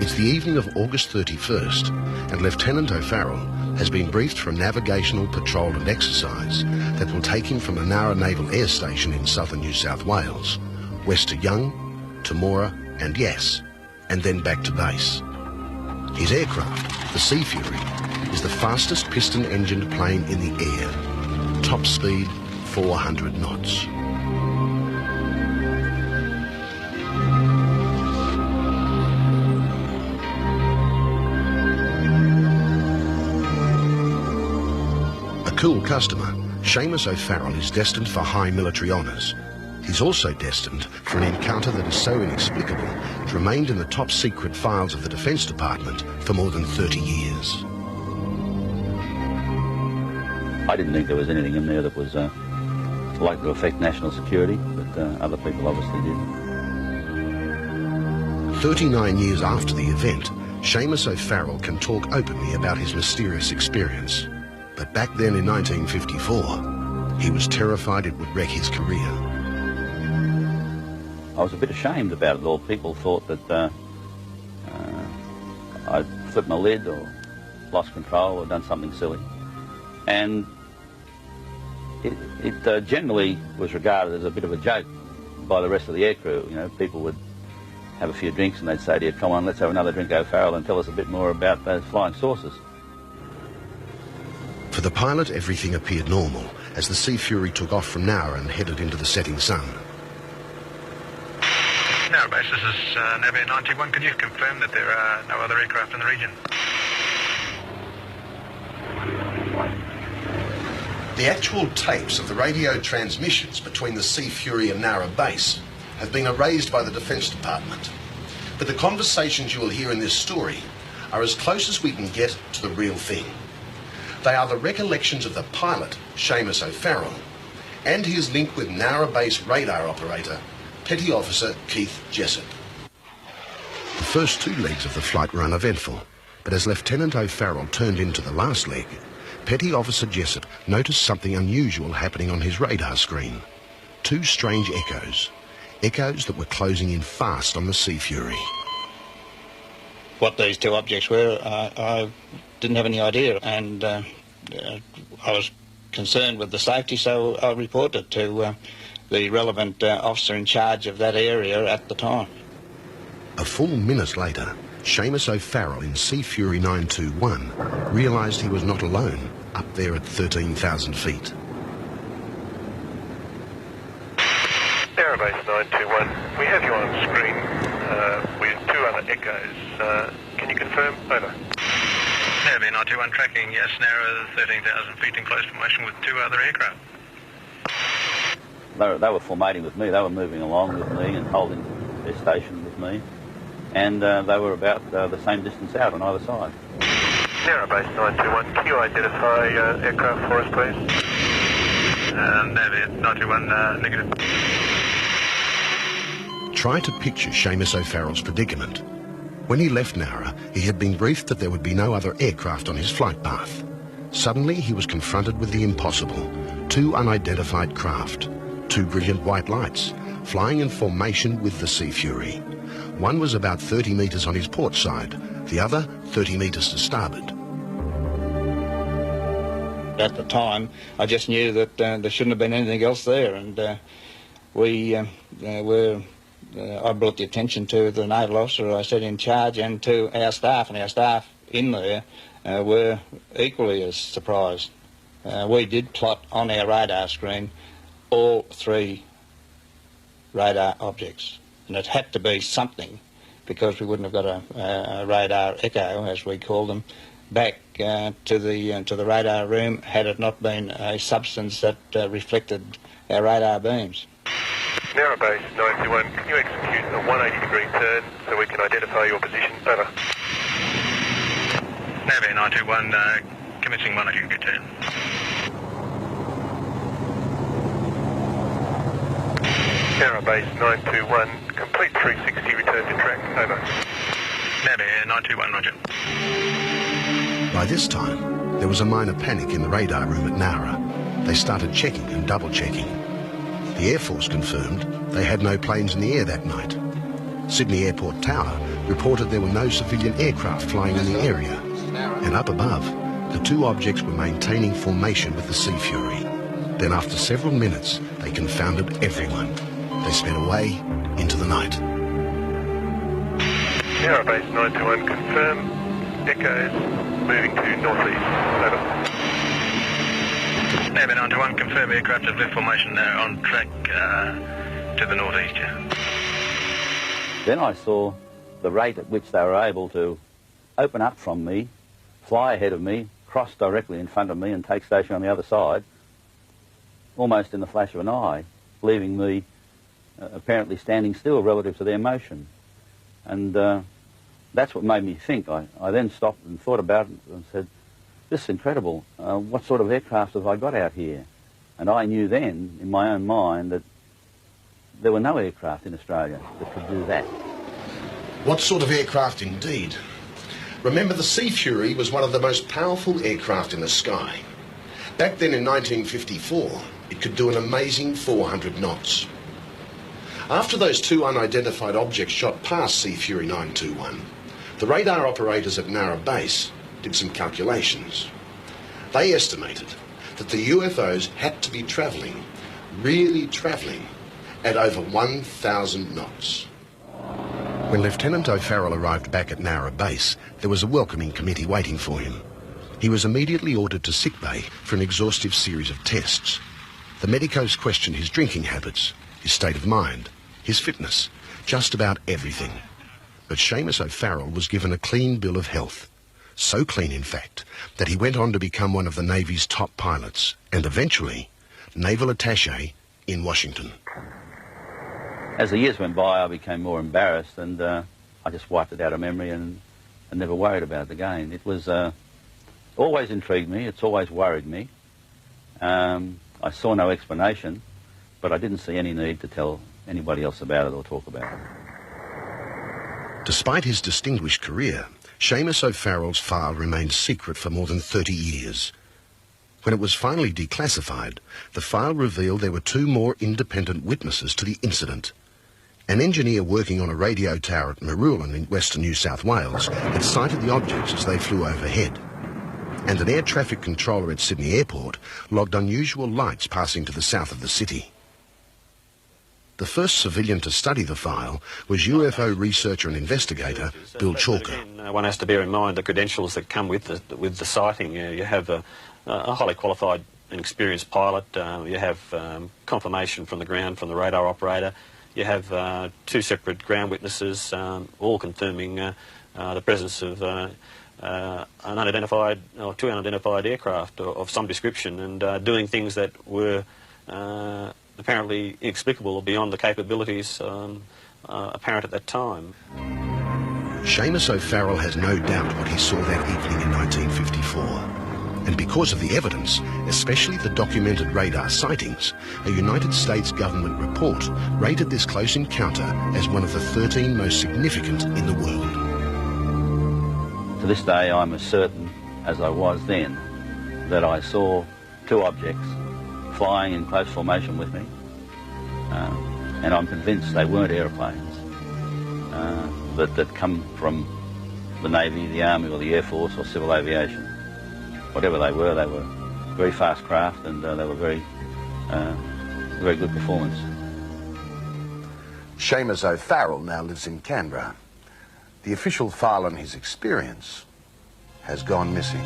It's the evening of August 31st, and Lieutenant O'Farrell has been briefed for a navigational patrol and exercise that will take him from the Nowra Naval Air Station in southern New South Wales, west to Young, to Nowra and Yes, and then back to base. His aircraft, the Sea Fury, is the fastest piston-engined plane in the air. Top speed, 400 knots. A cool customer, Seamus O'Farrell is destined for high military honours. He's also destined for an encounter that is so inexplicable it remained in the top secret files of the Defence Department for more than 30 years. I didn't think there was anything in there that was likely to affect national security, but other people obviously did. 39 years after the event, Seamus O'Farrell can talk openly about his mysterious experience. But back then in 1954, he was terrified it would wreck his career. I was a bit ashamed about it all. People thought that I'd flipped my lid or lost control or done something silly. And it generally was regarded as a bit of a joke by the rest of the aircrew. You know, people would have a few drinks and they'd say to you, come on, let's have another drink, O'Farrell, and tell us a bit more about those flying saucers. For the pilot, everything appeared normal as the Sea Fury took off from Nowra and headed into the setting sun. Nowra base, this is Navy 91. Can you confirm that there are no other aircraft in the region? The actual tapes of the radio transmissions between the Sea Fury and Nowra base have been erased by the Defence Department. But the conversations you will hear in this story are as close as we can get to the real thing. They are the recollections of the pilot, Seamus O'Farrell, and his link with Nowra base radar operator, Petty Officer Keith Jessop. The first two legs of the flight were uneventful, but as Lieutenant O'Farrell turned into the last leg, Petty Officer Jessop noticed something unusual happening on his radar screen. Two strange echoes that were closing in fast on the Sea Fury. What these two objects were, I didn't have any idea, and I was concerned with the safety, so I reported to the relevant officer in charge of that area at the time. A full minute later, Seamus O'Farrell in Sea Fury 921 realised he was not alone up there at 13,000 feet. Nowra base 921, we have you on screen with two other echoes. Can you confirm? Over. Navy 91 tracking, yes, Nowra 13,000 feet in close formation with two other aircraft. They were formating with me. They were moving along with me and holding their station with me. And they were about the same distance out on either side. Nowra base 921, can you identify aircraft for us, please? Navy 91, negative. Try to picture Seamus O'Farrell's predicament. When he left Nowra, he had been briefed that there would be no other aircraft on his flight path. Suddenly, he was confronted with the impossible. Two unidentified craft, two brilliant white lights, flying in formation with the Sea Fury. One was about 30 metres on his port side, the other 30 metres to starboard. At the time, I just knew that there shouldn't have been anything else there, and I brought the attention to the naval officer I said in charge and to our staff, and our staff in there were equally as surprised. We did plot on our radar screen all three radar objects, and it had to be something, because we wouldn't have got a radar echo, as we call them, back to the radar room had it not been a substance that reflected our radar beams. Nowra base 91, can you execute a 180-degree turn so we can identify your position? Over. Navy 91, commencing 180-degree turn. Nowra base 921, complete 360 return to track. Over. Navy 921, roger. By this time, there was a minor panic in the radar room at Nowra. They started checking and double-checking. The Air Force confirmed they had no planes in the air that night. Sydney Airport Tower reported there were no civilian aircraft flying in the area, and up above, the two objects were maintaining formation with the Sea Fury. Then after several minutes, they confounded everyone. They sped away into the night. Nowra base 921, confirm. Echoes moving to northeast. Over. Nowra 921, confirm aircraft have left formation now on track to the northeast. Yeah. Then I saw the rate at which they were able to open up from me, fly ahead of me, cross directly in front of me and take station on the other side, almost in the flash of an eye, leaving me apparently standing still relative to their motion. And that's what made me think. I then stopped and thought about it and said, this is incredible. What sort of aircraft have I got out here? And I knew then, in my own mind, that there were no aircraft in Australia that could do that. What sort of aircraft indeed? Remember, the Sea Fury was one of the most powerful aircraft in the sky. Back then in 1954, it could do an amazing 400 knots. After those two unidentified objects shot past Sea Fury 921, the radar operators at Nowra base did some calculations. They estimated that the UFOs had to be travelling, really travelling, at over 1,000 knots. When Lieutenant O'Farrell arrived back at Nowra base, there was a welcoming committee waiting for him. He was immediately ordered to sickbay for an exhaustive series of tests. The medicos questioned his drinking habits, his state of mind, his fitness, just about everything. But Seamus O'Farrell was given a clean bill of health. So clean, in fact, that he went on to become one of the Navy's top pilots and eventually naval attaché in Washington. As the years went by, I became more embarrassed, and I just wiped it out of memory and never worried about it again. It was always intrigued me. It's always worried me. I saw no explanation, but I didn't see any need to tell anybody else about it or talk about it. Despite his distinguished career, Seamus O'Farrell's file remained secret for more than 30 years. When it was finally declassified, the file revealed there were two more independent witnesses to the incident. An engineer working on a radio tower at Marulan in western New South Wales had sighted the objects as they flew overhead. And an air traffic controller at Sydney Airport logged unusual lights passing to the south of the city. The first civilian to study the file was UFO researcher and investigator Bill Chalker. One has to bear in mind the credentials that come with the sighting. You have a highly qualified and experienced pilot. You have confirmation from the ground from the radar operator. You have two separate ground witnesses, all confirming the presence of an unidentified or two unidentified aircraft of some description, and doing things that were apparently inexplicable or beyond the capabilities apparent at that time. Seamus O'Farrell has no doubt what he saw that evening in 1954. And because of the evidence, especially the documented radar sightings, a United States government report rated this close encounter as one of the 13 most significant in the world. To this day, I'm as certain as I was then that I saw two objects flying in close formation with me, and I'm convinced they weren't aeroplanes that come from the Navy, the Army or the Air Force or civil aviation. Whatever they were very fast craft, and they were very good performance. Seamus O'Farrell now lives in Canberra. The official file on his experience has gone missing.